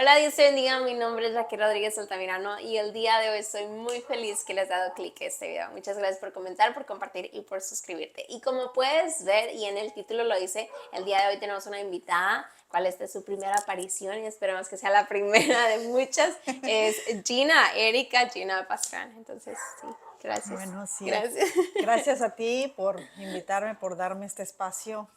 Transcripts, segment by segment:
Hola, Dios te bendiga. Mi nombre es Raquel Rodríguez Altamirano y el día de hoy estoy muy feliz que le has dado clic a este video. Muchas gracias por comentar, por compartir y por suscribirte. Y como puedes ver, y en el título lo dice, el día de hoy tenemos una invitada, cual esta es su primera aparición y esperemos que sea la primera de muchas. Es Gina Pastrana. Entonces, sí, gracias. Bueno, sí, Gracias. gracias a ti por invitarme, por darme este espacio.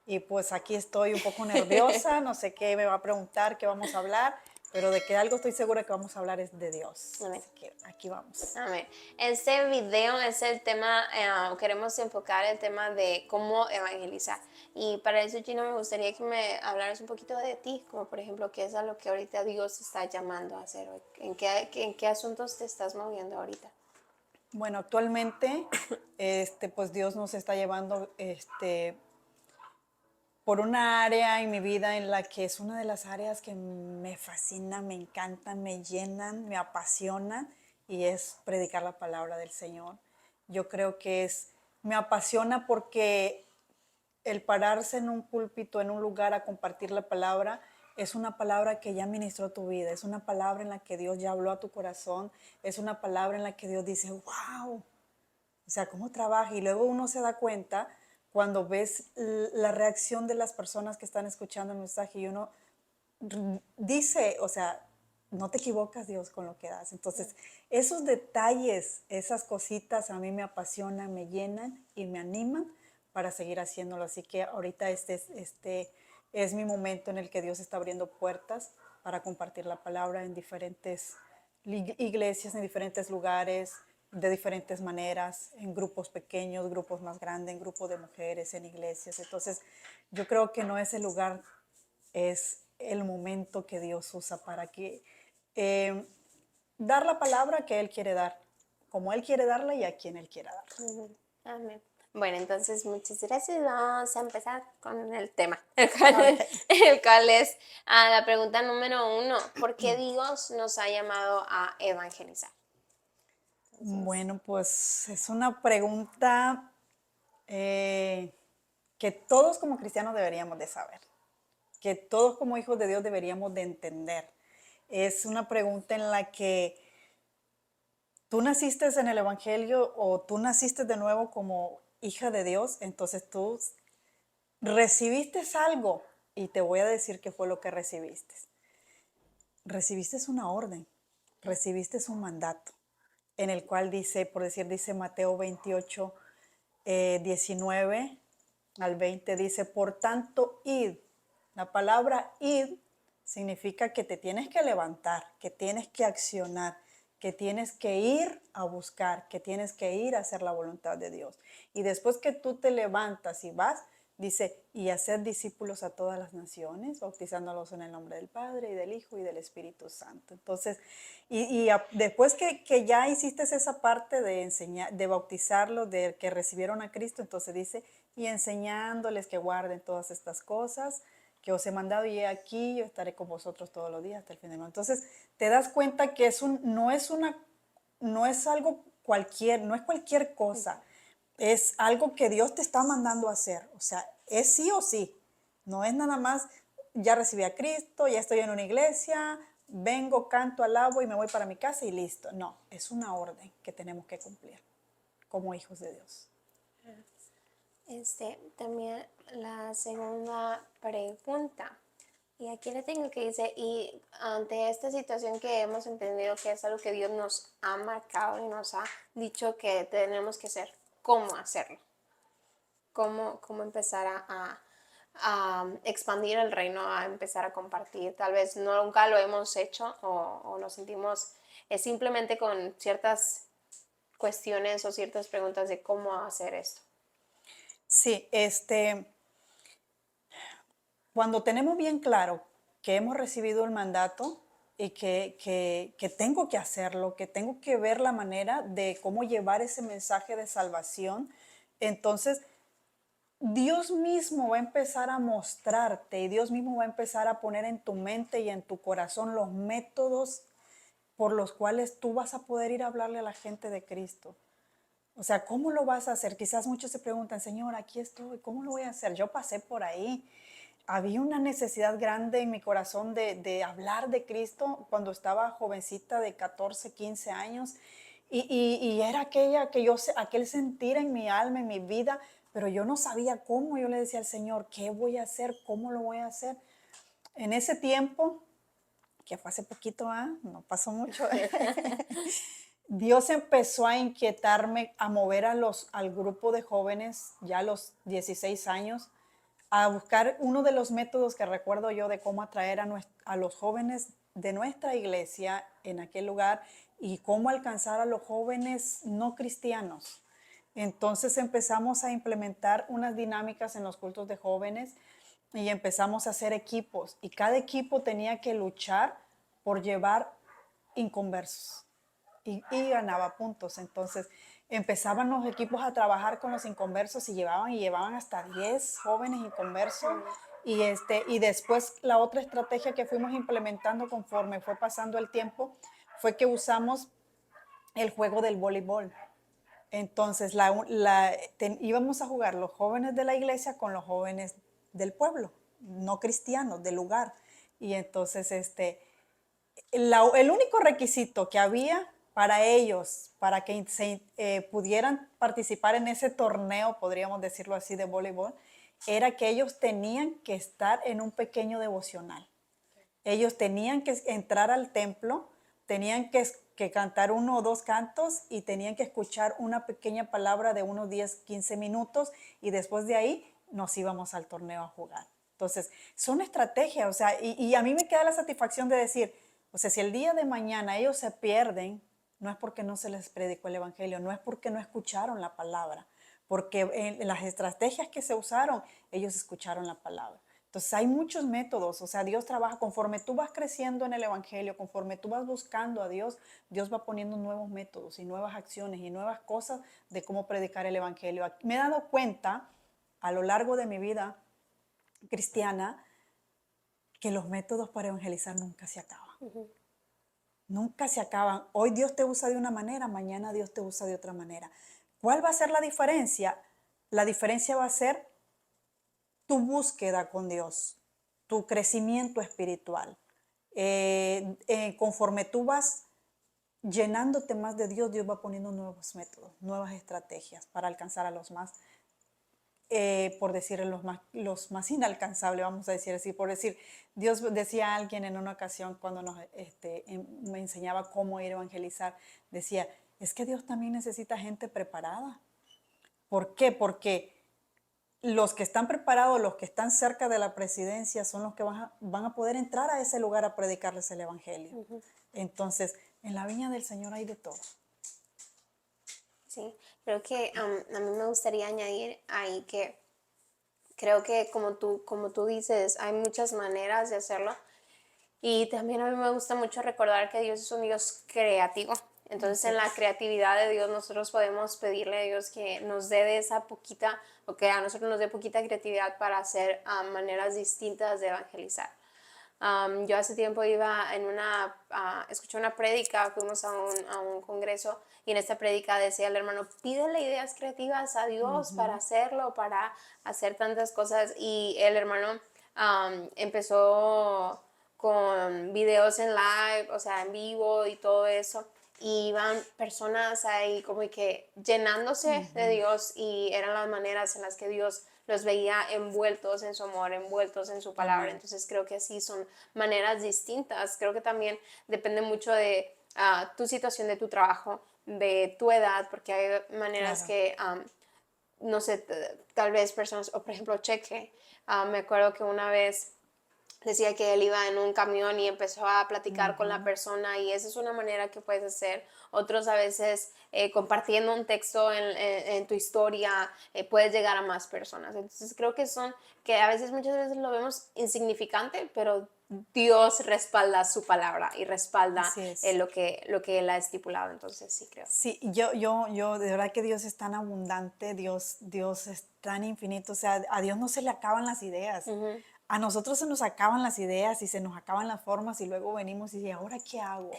Y pues aquí estoy un poco nerviosa, no sé qué me va a preguntar, qué vamos a hablar, pero de que algo estoy segura que vamos a hablar es de Dios. Amén. Así que aquí vamos. Amén. Este video es el tema, queremos enfocar el tema de cómo evangelizar. Y para eso, Gina, me gustaría que me hablaras un poquito de ti, como por ejemplo, qué es a lo que ahorita Dios está llamando a hacer, en qué asuntos te estás moviendo ahorita. Bueno, actualmente, pues Dios nos está llevando, por una área en mi vida en la que es una de las áreas que me fascina, me encantan, me llenan, me apasiona y es predicar la palabra del Señor. Yo creo que me apasiona porque el pararse en un púlpito, en un lugar a compartir la palabra, es una palabra que ya ministró tu vida, es una palabra en la que Dios ya habló a tu corazón, es una palabra en la que Dios dice, wow, o sea, cómo trabaja. Y luego uno se da cuenta cuando ves la reacción de las personas que están escuchando el mensaje y uno dice, o sea, no te equivocas, Dios, con lo que das. Entonces, esos detalles, esas cositas a mí me apasionan, me llenan y me animan para seguir haciéndolo. Así que ahorita este es mi momento en el que Dios está abriendo puertas para compartir la palabra en diferentes iglesias, en diferentes lugares, de diferentes maneras, en grupos pequeños, grupos más grandes, en grupos de mujeres, en iglesias. Entonces, yo creo que no es el lugar, es el momento que Dios usa para que dar la palabra que Él quiere dar, como Él quiere darla y a quien Él quiera darla. Amén. Bueno, entonces muchas gracias. Vamos a empezar con el tema, Ok. el cual es la pregunta número 1. ¿Por qué Dios nos ha llamado a evangelizar? Entonces, Bueno, pues es una pregunta que todos como cristianos deberíamos de saber, que todos como hijos de Dios deberíamos de entender. Es una pregunta en la que tú naciste en el Evangelio o tú naciste de nuevo como hija de Dios, entonces tú recibiste algo y te voy a decir qué fue lo que recibiste. Recibiste una orden, recibiste un mandato en el cual dice, por decir, dice Mateo 28, 19 al 20, dice, por tanto, id. La palabra id significa que te tienes que levantar, que tienes que accionar, que tienes que ir a buscar, que tienes que ir a hacer la voluntad de Dios. Y después que tú te levantas y vas, dice, y hacer discípulos a todas las naciones, bautizándolos en el nombre del Padre y del Hijo y del Espíritu Santo. Entonces, después que ya hiciste esa parte de enseñar, de bautizarlos, de que recibieron a Cristo, entonces dice, y enseñándoles que guarden todas estas cosas que os he mandado, y aquí yo estaré con vosotros todos los días hasta el fin del mundo. Entonces, te das cuenta que no es algo cualquier, no es cualquier cosa, es algo que Dios te está mandando a hacer, o sea, es sí o sí, no es nada más, ya recibí a Cristo, ya estoy en una iglesia, vengo, canto, alabo y me voy para mi casa y listo. No, es una orden que tenemos que cumplir como hijos de Dios. también la segunda pregunta. Y aquí le tengo que dice, y ante esta situación que hemos entendido que es algo que Dios nos ha marcado y nos ha dicho que tenemos que hacer, ¿cómo hacerlo? ¿Cómo empezar a expandir el reino, a empezar a compartir? Tal vez nunca lo hemos hecho o nos sentimos simplemente con ciertas cuestiones o ciertas preguntas de cómo hacer esto. Sí, cuando tenemos bien claro que hemos recibido el mandato y que tengo que hacerlo, que tengo que ver la manera de cómo llevar ese mensaje de salvación, entonces Dios mismo va a empezar a mostrarte y Dios mismo va a empezar a poner en tu mente y en tu corazón los métodos por los cuales tú vas a poder ir a hablarle a la gente de Cristo. O sea, ¿cómo lo vas a hacer? Quizás muchos se preguntan, Señor, aquí estoy, ¿cómo lo voy a hacer? Yo pasé por ahí. había una necesidad grande en mi corazón de hablar de Cristo cuando estaba jovencita de 14, 15 años. Y era aquella que aquel sentir en mi alma, en mi vida, pero yo no sabía cómo. Yo le decía al Señor, ¿qué voy a hacer? ¿Cómo lo voy a hacer? En ese tiempo, que fue hace poquito, no pasó mucho, Dios empezó a inquietarme, a mover al grupo de jóvenes, ya a los 16 años, a buscar uno de los métodos que recuerdo yo de cómo atraer a los jóvenes de nuestra iglesia en aquel lugar y cómo alcanzar a los jóvenes no cristianos. Entonces empezamos a implementar unas dinámicas en los cultos de jóvenes y empezamos a hacer equipos y cada equipo tenía que luchar por llevar inconversos y ganaba puntos. Entonces empezaban los equipos a trabajar con los inconversos y llevaban hasta 10 jóvenes inconversos. Y después la otra estrategia que fuimos implementando conforme fue pasando el tiempo fue que usamos el juego del voleibol. Entonces íbamos a jugar los jóvenes de la iglesia con los jóvenes del pueblo, no cristianos, del lugar. Y entonces el único requisito que había para ellos, para que pudieran participar en ese torneo, podríamos decirlo así, de voleibol, era que ellos tenían que estar en un pequeño devocional. Ellos tenían que entrar al templo, tenían que cantar 1 o 2 cantos y tenían que escuchar una pequeña palabra de unos 10, 15 minutos y después de ahí nos íbamos al torneo a jugar. Entonces, son estrategias, o sea, y a mí me queda la satisfacción de decir, o sea, si el día de mañana ellos se pierden, no es porque no se les predicó el evangelio, no es porque no escucharon la palabra, porque en las estrategias que se usaron, ellos escucharon la palabra. Entonces hay muchos métodos, o sea, Dios trabaja conforme tú vas creciendo en el evangelio, conforme tú vas buscando a Dios, Dios va poniendo nuevos métodos y nuevas acciones y nuevas cosas de cómo predicar el evangelio. Me he dado cuenta a lo largo de mi vida cristiana que los métodos para evangelizar nunca se acaban. Nunca se acaban. Hoy Dios te usa de una manera, mañana Dios te usa de otra manera. ¿Cuál va a ser la diferencia? La diferencia va a ser tu búsqueda con Dios, tu crecimiento espiritual. Conforme tú vas llenándote más de Dios, Dios va poniendo nuevos métodos, nuevas estrategias para alcanzar a los más, por decir, los más inalcanzables, vamos a decir así. Por decir, Dios decía a alguien en una ocasión cuando me enseñaba cómo ir a evangelizar, decía, es que Dios también necesita gente preparada. ¿Por qué? Porque los que están preparados, los que están cerca de la presidencia, son los que van a poder entrar a ese lugar a predicarles el evangelio. Entonces, en la viña del Señor hay de todo. Sí, creo que a mí me gustaría añadir ahí que creo que como tú dices, hay muchas maneras de hacerlo. Y también a mí me gusta mucho recordar que Dios es un Dios creativo. Entonces en la creatividad de Dios nosotros podemos pedirle a Dios que nos dé de esa poquita, o que a nosotros nos dé poquita creatividad para hacer maneras distintas de evangelizar. Yo hace tiempo iba escuché una prédica, fuimos a un congreso y en esta prédica decía el hermano, pídele ideas creativas a Dios para hacerlo, para hacer tantas cosas. Y el hermano empezó con videos en live, o sea, en vivo y todo eso. Y iban personas ahí como que llenándose de Dios y eran las maneras en las que Dios los veía envueltos en su amor, envueltos en su palabra. Entonces creo que así son maneras distintas. Creo que también depende mucho de tu situación, de tu trabajo, de tu edad, porque hay maneras que, no sé, tal vez personas, o por ejemplo, Cheque, me acuerdo que una vez decía que él iba en un camión y empezó a platicar con la persona y esa es una manera que puedes hacer. Otros a veces compartiendo un texto en tu historia puedes llegar a más personas. Entonces creo que que a veces muchas veces lo vemos insignificante, pero Dios respalda su palabra y respalda lo que Él ha estipulado. Entonces sí creo. Sí, yo, de verdad que Dios es tan abundante, Dios es tan infinito, o sea, a Dios no se le acaban las ideas. A nosotros se nos acaban las ideas y se nos acaban las formas y luego venimos y decimos, ¿ahora qué hago?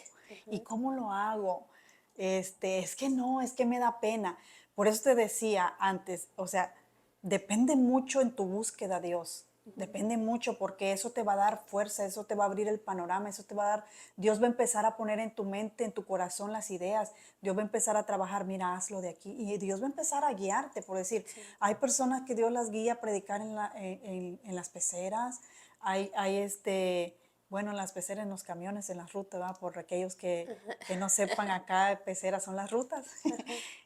¿Y cómo lo hago? Es que me da pena. Por eso te decía antes, o sea, depende mucho en tu búsqueda, Dios. Depende mucho porque eso te va a dar fuerza, eso te va a abrir el panorama, eso te va a dar, Dios va a empezar a poner en tu mente, en tu corazón las ideas, Dios va a empezar a trabajar, mira, hazlo de aquí y Dios va a empezar a guiarte, por decir, hay personas que Dios las guía a predicar en las peceras, bueno, en las peceras, en los camiones, en las rutas, ¿verdad? Por aquellos que no sepan acá, peceras son las rutas.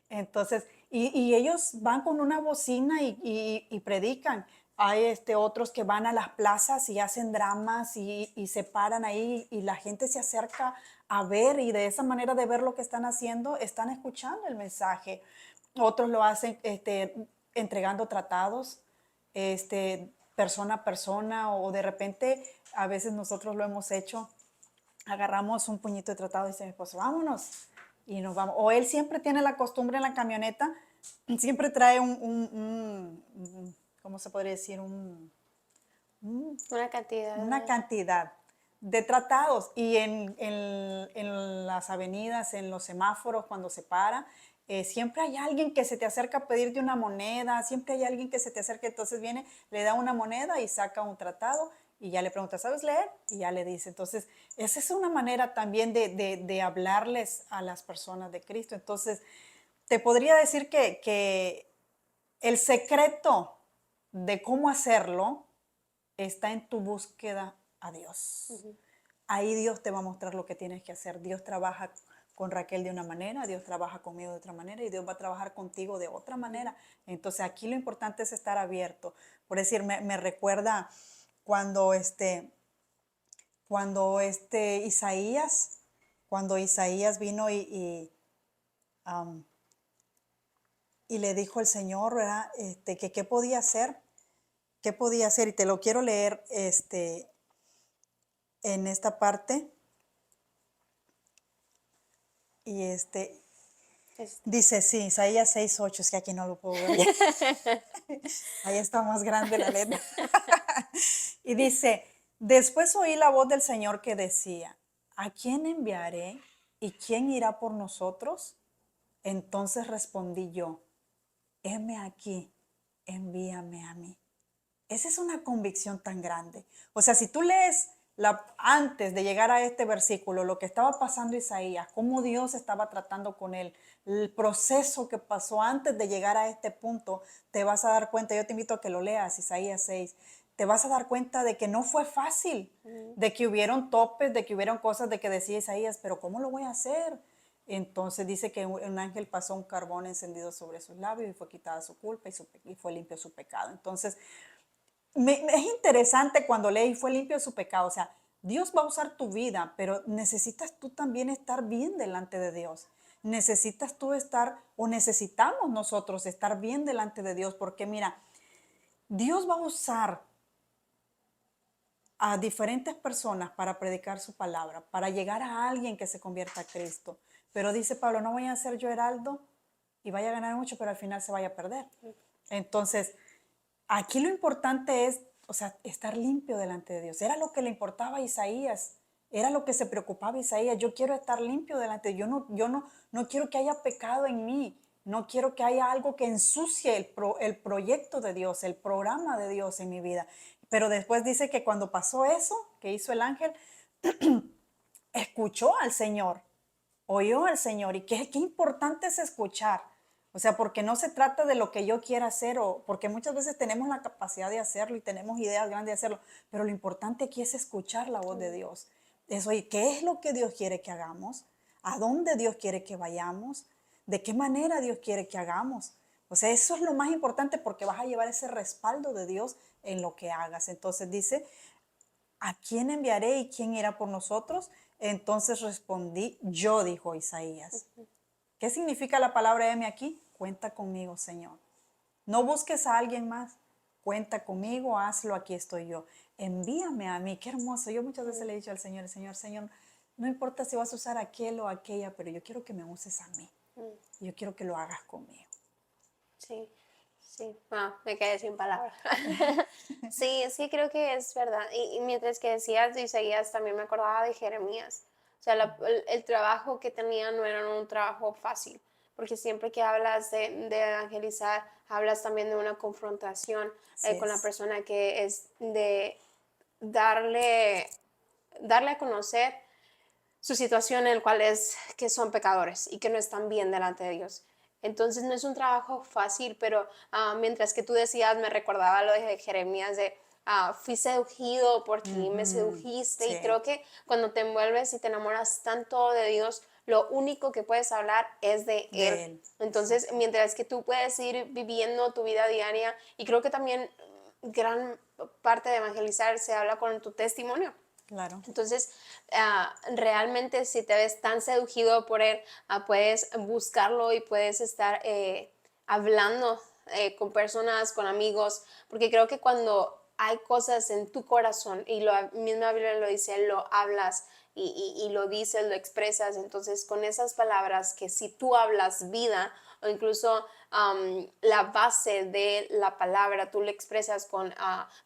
Entonces, y ellos van con una bocina y predican. Hay otros que van a las plazas y hacen dramas y se paran ahí y la gente se acerca a ver y de esa manera de ver lo que están haciendo, están escuchando el mensaje. Otros lo hacen entregando tratados, persona a persona o de repente, a veces nosotros lo hemos hecho, agarramos un puñito de tratado y dice mi esposo, vámonos y nos vamos. O él siempre tiene la costumbre en la camioneta, siempre trae ¿cómo se podría decir? Una cantidad. Una cantidad de tratados y en las avenidas, en los semáforos, cuando se para, siempre hay alguien que se te acerca a pedirte una moneda, siempre hay alguien que se te acerca, entonces viene, le da una moneda y saca un tratado y ya le pregunta, ¿sabes leer? Y ya le dice. Entonces, esa es una manera también de hablarles a las personas de Cristo. Entonces, te podría decir que el secreto de cómo hacerlo está en tu búsqueda a Dios. Ahí Dios te va a mostrar lo que tienes que hacer. Dios trabaja con Raquel de una manera, Dios trabaja conmigo de otra manera y Dios va a trabajar contigo de otra manera. Entonces aquí lo importante es estar abierto. Por decir, me recuerda cuando Isaías, cuando Isaías vino y le dijo al Señor, ¿verdad? Que qué podía hacer, y te lo quiero leer en esta parte. Y dice, sí, Isaías 6:8, es que aquí no lo puedo ver. Ahí está más grande la letra. Y dice, después oí la voz del Señor que decía, ¿a quién enviaré y quién irá por nosotros? Entonces respondí yo, heme aquí, envíame a mí. Esa es una convicción tan grande. O sea, si tú lees antes de llegar a este versículo, lo que estaba pasando Isaías, cómo Dios estaba tratando con él, el proceso que pasó antes de llegar a este punto, te vas a dar cuenta, yo te invito a que lo leas, Isaías 6, te vas a dar cuenta de que no fue fácil, de que hubieron topes, de que hubieron cosas de que decía Isaías, pero ¿cómo lo voy a hacer? Entonces dice que un ángel pasó un carbón encendido sobre sus labios y fue quitada su culpa y fue limpio su pecado. Entonces, es interesante cuando lee y fue limpio de su pecado. O sea, Dios va a usar tu vida, pero necesitas tú también estar bien delante de Dios. Necesitas tú estar, o necesitamos nosotros estar bien delante de Dios, porque mira, Dios va a usar a diferentes personas para predicar su palabra, para llegar a alguien que se convierta a Cristo. Pero dice Pablo, no voy a ser yo heraldo y vaya a ganar mucho, pero al final se vaya a perder. Entonces, aquí lo importante es, o sea, estar limpio delante de Dios. Era lo que le importaba a Isaías, era lo que se preocupaba Isaías. Yo quiero estar limpio delante de Dios. No quiero que haya pecado en mí. No quiero que haya algo que ensucie el proyecto de Dios, el programa de Dios en mi vida. Pero después dice que cuando pasó eso, que hizo el ángel, escuchó al Señor, oyó al Señor. Y qué importante es escuchar. O sea, porque no se trata de lo que yo quiera hacer, o porque muchas veces tenemos la capacidad de hacerlo y tenemos ideas grandes de hacerlo, pero lo importante aquí es escuchar la voz de Dios. Eso, ¿y qué es lo que Dios quiere que hagamos? ¿A dónde Dios quiere que vayamos? ¿De qué manera Dios quiere que hagamos? O sea, eso es lo más importante porque vas a llevar ese respaldo de Dios en lo que hagas. Entonces dice, ¿a quién enviaré y quién irá por nosotros? Entonces respondí, yo, dijo Isaías. ¿Qué significa la palabra heme aquí? Cuenta conmigo, Señor. No busques a alguien más. Cuenta conmigo, hazlo, aquí estoy yo. Envíame a mí, qué hermoso. Yo muchas veces le he dicho al Señor, Señor, no importa si vas a usar aquel o aquella, pero yo quiero que me uses a mí. Yo quiero que lo hagas conmigo. Sí, sí, me quedé sin palabras. Sí, sí, creo que es verdad. Y mientras que decías de Isaías, también me acordaba de Jeremías. O sea, el trabajo que tenía no era un trabajo fácil, porque siempre que hablas de evangelizar, hablas también de una confrontación Así con la es. persona, que es de darle, darle a conocer su situación en la cual es que son pecadores y que no están bien delante de Dios. Entonces no es un trabajo fácil, pero mientras que tú decías, me recordaba lo de Jeremías de fui seducido por ti, me Ujú, sedujiste, y sí, creo que cuando te envuelves y te enamoras tanto de Dios, lo único que puedes hablar es de Él. de él. Entonces, Exacto. mientras que tú puedes ir viviendo tu vida diaria, y creo que también gran parte de evangelizar se habla con tu testimonio. Claro. Entonces, realmente si te ves tan seducido por él, puedes buscarlo y puedes estar hablando con personas, con amigos, porque creo que cuando hay cosas en tu corazón y la misma Biblia lo dice, lo hablas y lo dices, lo expresas, entonces con esas palabras que si tú hablas vida o incluso la base de la palabra, tú la expresas con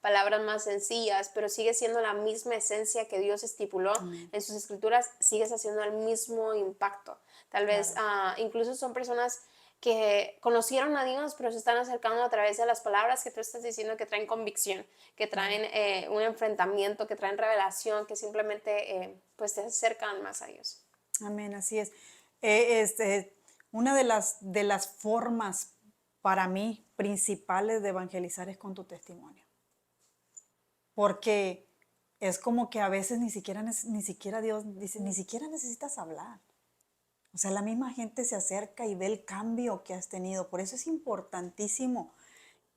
palabras más sencillas, pero sigue siendo la misma esencia que Dios estipuló Amén. en sus escrituras, sigues haciendo el mismo impacto. Tal vez Claro. incluso son personas que conocieron a Dios, pero se están acercando a través de las palabras que tú estás diciendo, que traen convicción, que Claro. traen un enfrentamiento, que traen revelación, que simplemente pues te acercan más a Dios. Amén, así es. Una de las formas para mí principales de evangelizar es con tu testimonio. Porque es como que a veces ni siquiera Dios dice, ni siquiera necesitas hablar. O sea, la misma gente se acerca y ve el cambio que has tenido. Por eso es importantísimo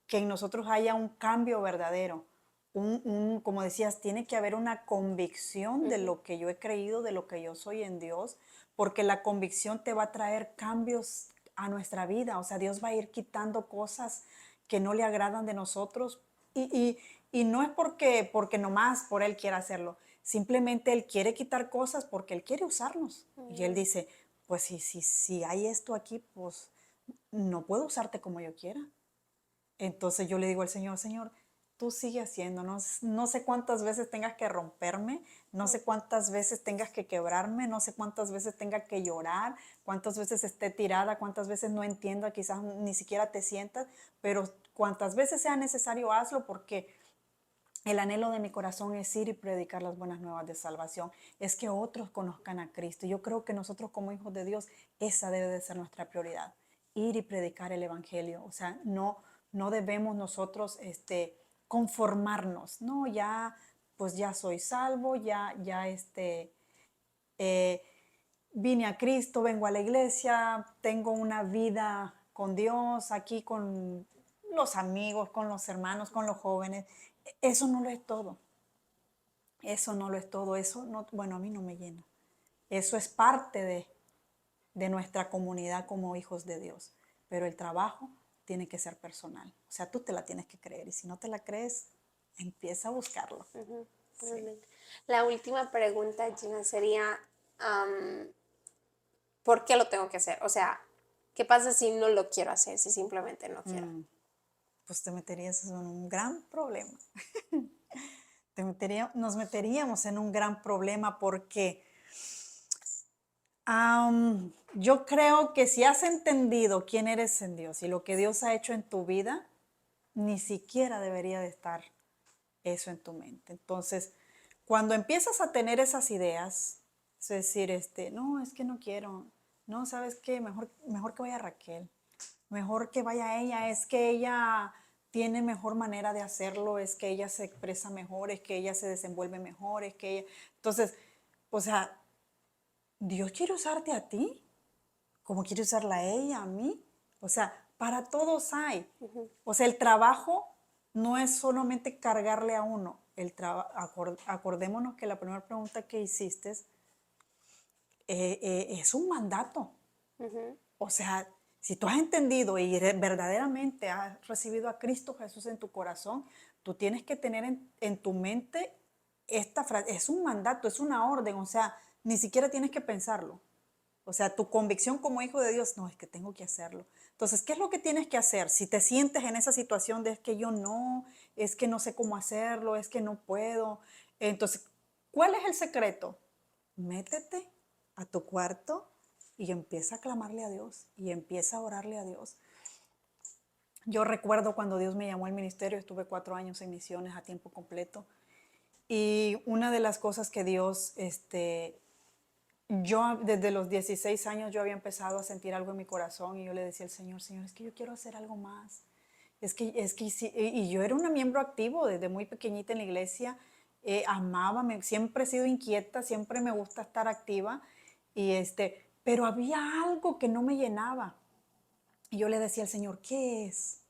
que en nosotros haya un cambio verdadero. Como decías, tiene que haber una convicción de Ujú. lo que yo he creído, de lo que yo soy en Dios, porque la convicción te va a traer cambios a nuestra vida. O sea, Dios va a ir quitando cosas que no le agradan de nosotros y no es porque nomás por Él quiera hacerlo. Simplemente Él quiere quitar cosas porque Él quiere usarnos. Y Él Mm. dice, pues si hay esto aquí, pues no puedo usarte como yo quiera. Entonces yo le digo al Señor, Señor, tú sigue haciendo, no sé cuántas veces tengas que romperme, no sé cuántas veces tengas que quebrarme, no sé cuántas veces tenga que llorar, cuántas veces esté tirada, cuántas veces no entienda, quizás ni siquiera te sientas, pero cuántas veces sea necesario, hazlo porque el anhelo de mi corazón es ir y predicar las buenas nuevas de salvación, es que otros conozcan a Cristo. Yo creo que nosotros como hijos de Dios, esa debe de ser nuestra prioridad, ir y predicar el Evangelio. O sea, no debemos nosotros conformarnos, no, ya, pues ya soy salvo, eh, vine a Cristo, vengo a la iglesia, tengo una vida con Dios, aquí con los amigos, con los hermanos, con los jóvenes. Eso no lo es todo. Eso no lo es todo. Eso no, bueno, a mí no me llena. Eso es parte de nuestra comunidad como hijos de Dios. Pero el trabajo tiene que ser personal. O sea, tú te la tienes que creer. Y si no te la crees, empieza a buscarlo. Ujú, Sí. totalmente. La última pregunta, Gina, sería, am, ¿por qué lo tengo que hacer? O sea, ¿qué pasa si no lo quiero hacer, si simplemente no quiero? Pues te meterías en un gran problema. Nos meteríamos en un gran problema porque yo creo que si has entendido quién eres en Dios y lo que Dios ha hecho en tu vida, ni siquiera debería de estar eso en tu mente. Entonces, cuando empiezas a tener esas ideas, es decir, no, es que no quiero, no, ¿sabes qué? Mejor que vaya Raquel, mejor que vaya ella, es que ella tiene mejor manera de hacerlo, es que ella se expresa mejor, es que ella se desenvuelve mejor, es que ella... Entonces, o sea, Dios quiere usarte a ti, como quiere usarla a ella, a mí. O sea, para todos hay. Ujú, O sea, el trabajo no es solamente cargarle a uno. Acordémonos que la primera pregunta que hiciste es un mandato. ujú, O sea, si tú has entendido y verdaderamente has recibido a Cristo Jesús en tu corazón, tú tienes que tener en tu mente esta frase. Es un mandato, es una orden. O sea, ni siquiera tienes que pensarlo. O sea, tu convicción como hijo de Dios, no, es que tengo que hacerlo. Entonces, ¿qué es lo que tienes que hacer? Si te sientes en esa situación de es que yo no, es que no sé cómo hacerlo, es que no puedo. Entonces, ¿cuál es el secreto? Métete a tu cuarto, y empieza a clamarle a Dios y empieza a orarle a Dios. Yo recuerdo cuando Dios me llamó al ministerio, estuve 4 años en misiones a tiempo completo. Y una de las cosas que Dios, yo desde los 16 años yo había empezado a sentir algo en mi corazón y yo le decía al Señor, Señor, es que yo quiero hacer algo más. Es que sí, y yo era una miembro activo desde muy pequeñita en la iglesia, amaba, siempre he sido inquieta, siempre me gusta estar activa, pero había algo que no me llenaba. Y yo le decía al Señor, ¿qué es?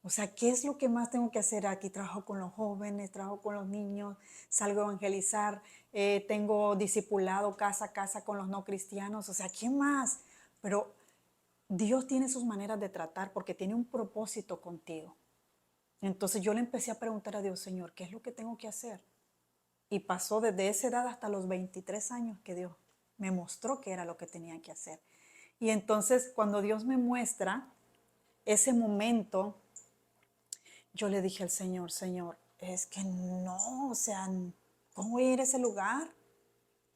O sea, ¿qué es lo que más tengo que hacer aquí? Trabajo con los jóvenes, trabajo con los niños, salgo a evangelizar, tengo discipulado casa a casa con los no cristianos. O sea, ¿qué más? Pero Dios tiene sus maneras de tratar porque tiene un propósito contigo. Entonces yo le empecé a preguntar a Dios, Señor, ¿qué es lo que tengo que hacer? Y pasó desde esa edad hasta los 23 años que Dios me mostró qué era lo que tenía que hacer. Y entonces cuando Dios me muestra ese momento, yo le dije al Señor, Señor, es que no, o sea, ¿cómo voy a ir a ese lugar?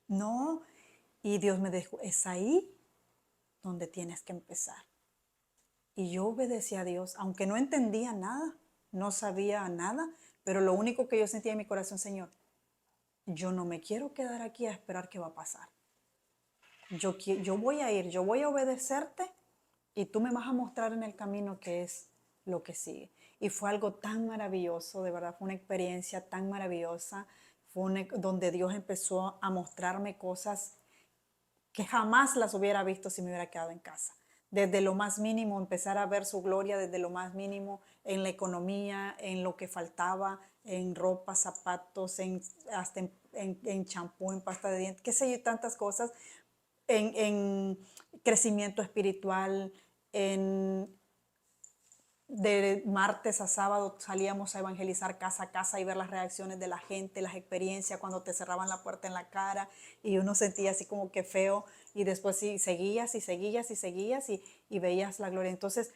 No. Y Dios me dijo, es ahí donde tienes que empezar. Y yo obedecí a Dios, aunque no entendía nada, no sabía nada, pero lo único que yo sentía en mi corazón, Señor, yo no me quiero quedar aquí a esperar qué va a pasar. Yo voy a ir, yo voy a obedecerte y tú me vas a mostrar en el camino qué es lo que sigue. Y fue algo tan maravilloso, de verdad, fue una experiencia tan maravillosa, donde Dios empezó a mostrarme cosas que jamás las hubiera visto si me hubiera quedado en casa. Desde lo más mínimo, empezar a ver su gloria desde lo más mínimo, en la economía, en lo que faltaba, en ropa, zapatos, hasta en champú, en pasta de dientes, qué sé yo, tantas cosas, en crecimiento espiritual, de martes a sábado salíamos a evangelizar casa a casa y ver las reacciones de la gente, las experiencias cuando te cerraban la puerta en la cara y uno sentía así como que feo y después sí, seguías y seguías y seguías y veías la gloria. Entonces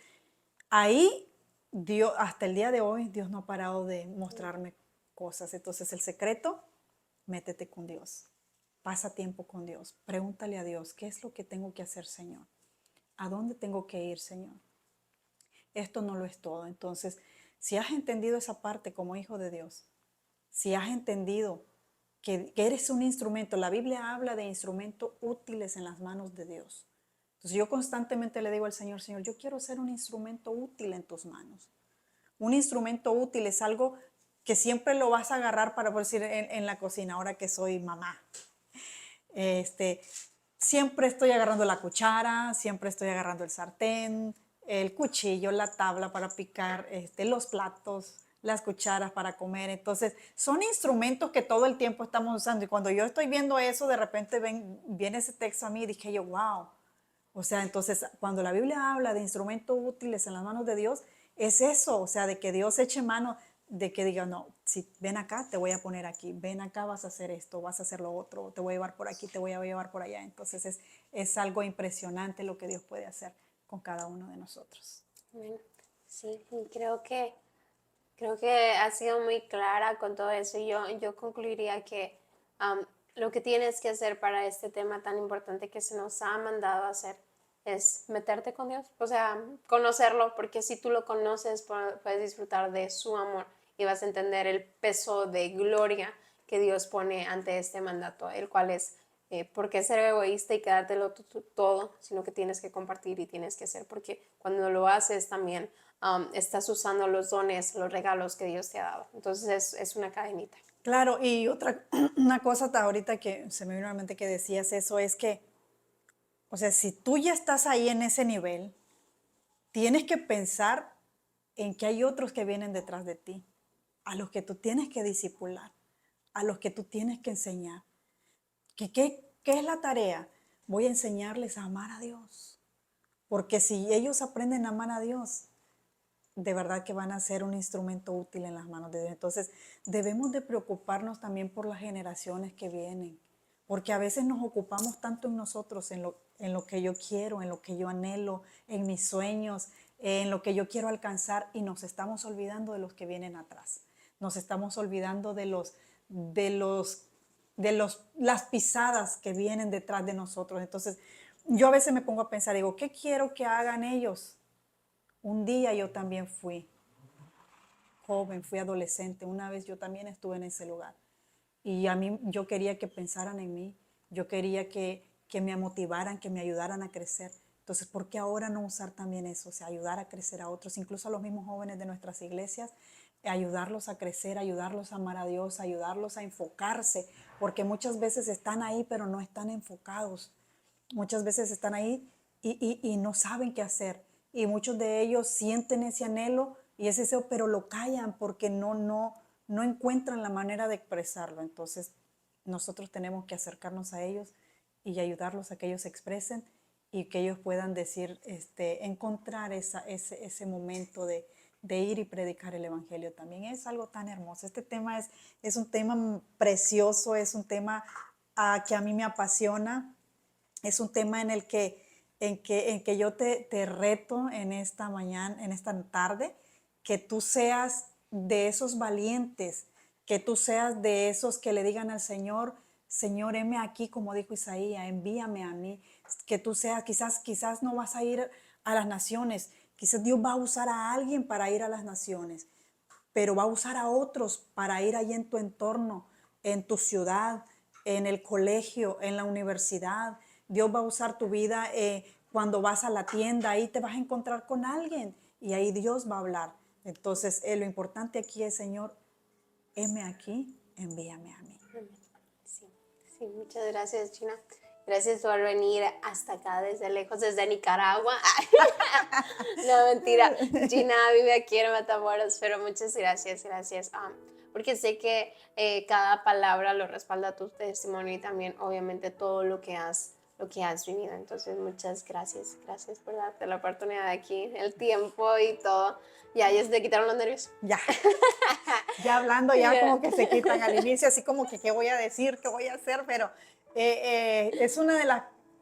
ahí Dios, hasta el día de hoy, Dios no ha parado de mostrarme cosas. Entonces el secreto, métete con Dios, pasa tiempo con Dios, pregúntale a Dios, ¿qué es lo que tengo que hacer, Señor? ¿A dónde tengo que ir, Señor? Esto no lo es todo. Entonces, si has entendido esa parte como hijo de Dios, si has entendido que eres un instrumento, la Biblia habla de instrumentos útiles en las manos de Dios. Entonces yo constantemente le digo al Señor, Señor, yo quiero ser un instrumento útil en tus manos. Un instrumento útil es algo que siempre lo vas a agarrar para, por decir, en la cocina, ahora que soy mamá. Este, siempre estoy agarrando la cuchara, siempre estoy agarrando el sartén, el cuchillo, la tabla para picar, los platos, las cucharas para comer. Entonces, son instrumentos que todo el tiempo estamos usando. Y cuando yo estoy viendo eso, de repente viene ese texto a mí y dije yo, wow. O sea, entonces, cuando la Biblia habla de instrumentos útiles en las manos de Dios, es eso, o sea, de que Dios eche mano, de que diga, no, si ven acá, te voy a poner aquí, ven acá, vas a hacer esto, vas a hacer lo otro, te voy a llevar por aquí, te voy a llevar por allá. Entonces, es algo impresionante lo que Dios puede hacer con cada uno de nosotros. Bueno, sí, y creo que ha sido muy clara con todo eso. Y yo concluiría que lo que tienes que hacer para este tema tan importante que se nos ha mandado a hacer es meterte con Dios, o sea, conocerlo, porque si tú lo conoces puedes disfrutar de su amor y vas a entender el peso de gloria que Dios pone ante este mandato, el cual es por qué ser egoísta y quedártelo todo, sino que tienes que compartir y tienes que hacer, porque cuando lo haces también estás usando los dones, los regalos que Dios te ha dado. Entonces es una cadenita. Claro, y una cosa hasta ahorita que se me vino a la mente que decías eso es que, o sea, si tú ya estás ahí en ese nivel, tienes que pensar en que hay otros que vienen detrás de ti, a los que tú tienes que discipular, a los que tú tienes que enseñar. ¿Qué es la tarea? Voy a enseñarles a amar a Dios, porque si ellos aprenden a amar a Dios, de verdad que van a ser un instrumento útil en las manos de Dios. Entonces, debemos de preocuparnos también por las generaciones que vienen, porque a veces nos ocupamos tanto en nosotros, en lo que yo quiero, en lo que yo anhelo, en mis sueños, en lo que yo quiero alcanzar, y nos estamos olvidando de los que vienen atrás. Nos estamos olvidando de las pisadas que vienen detrás de nosotros. Entonces, yo a veces me pongo a pensar, digo, ¿qué quiero que hagan ellos? Un día yo también fui joven, fui adolescente, una vez yo también estuve en ese lugar. Y a mí yo quería que pensaran en mí, yo quería que me motivaran, que me ayudaran a crecer. Entonces, ¿por qué ahora no usar también eso? O sea, ayudar a crecer a otros, incluso a los mismos jóvenes de nuestras iglesias, ayudarlos a crecer, ayudarlos a amar a Dios, ayudarlos a enfocarse, porque muchas veces están ahí, pero no están enfocados. Muchas veces están ahí y no saben qué hacer. Y muchos de ellos sienten ese anhelo y ese deseo, pero lo callan porque no encuentran la manera de expresarlo. Entonces, nosotros tenemos que acercarnos a ellos y ayudarlos a que ellos se expresen y que ellos puedan decir, encontrar ese momento de ir y predicar el Evangelio también. Es algo tan hermoso. Este tema es un tema precioso, es un tema que a mí me apasiona, es un tema en que yo te reto en esta mañana, en esta tarde, que tú seas de esos valientes, que tú seas de esos que le digan al Señor, Señor, heme aquí, como dijo Isaías, envíame a mí. Que tú seas, quizás no vas a ir a las naciones, quizás Dios va a usar a alguien para ir a las naciones, pero va a usar a otros para ir allí en tu entorno, en tu ciudad, en el colegio, en la universidad. Dios va a usar tu vida cuando vas a la tienda, ahí te vas a encontrar con alguien y ahí Dios va a hablar. Entonces, lo importante aquí es, Señor, heme aquí, envíame a mí. Sí, sí, muchas gracias, Gina. Gracias por venir hasta acá desde lejos, desde Nicaragua. No, mentira. Gina vive aquí en Matamoros, pero muchas gracias, gracias. Porque sé que cada palabra lo respalda tu testimonio y también, obviamente, todo lo que has vivido. Entonces, muchas gracias. Gracias por darte la oportunidad aquí, el tiempo y todo. Ya se te quitaron los nervios. Ya hablando, ya como que se quitan al inicio, así como que qué voy a decir, qué voy a hacer, pero es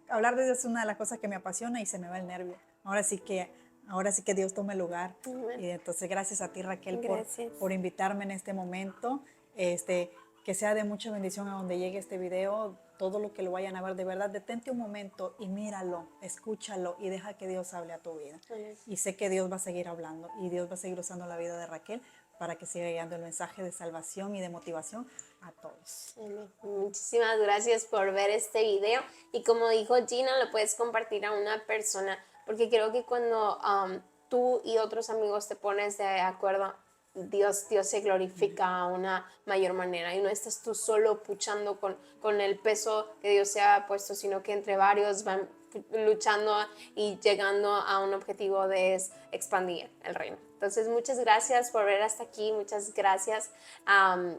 hablar de Dios es una de las cosas que me apasiona y se me va el nervio. Ahora sí que Dios tome lugar. Y entonces gracias a ti, Raquel, Gracias. por invitarme en este momento. Que sea de mucha bendición a donde llegue este video, todo lo que lo vayan a ver, de verdad, detente un momento y míralo, escúchalo y deja que Dios hable a tu vida. Amén. Y sé que Dios va a seguir hablando y Dios va a seguir usando la vida de Raquel para que siga guiando el mensaje de salvación y de motivación a todos. Muchísimas gracias por ver este video y como dijo Gina, lo puedes compartir a una persona porque creo que cuando tú y otros amigos te pones de acuerdo, Dios se glorifica a una mayor manera y no estás tú solo puchando con el peso que Dios se ha puesto, sino que entre varios van luchando y llegando a un objetivo de expandir el reino. Entonces, muchas gracias por ver hasta aquí, muchas gracias.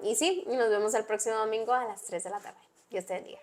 Y sí, nos vemos el próximo domingo a las 3 de la tarde. Dios te bendiga.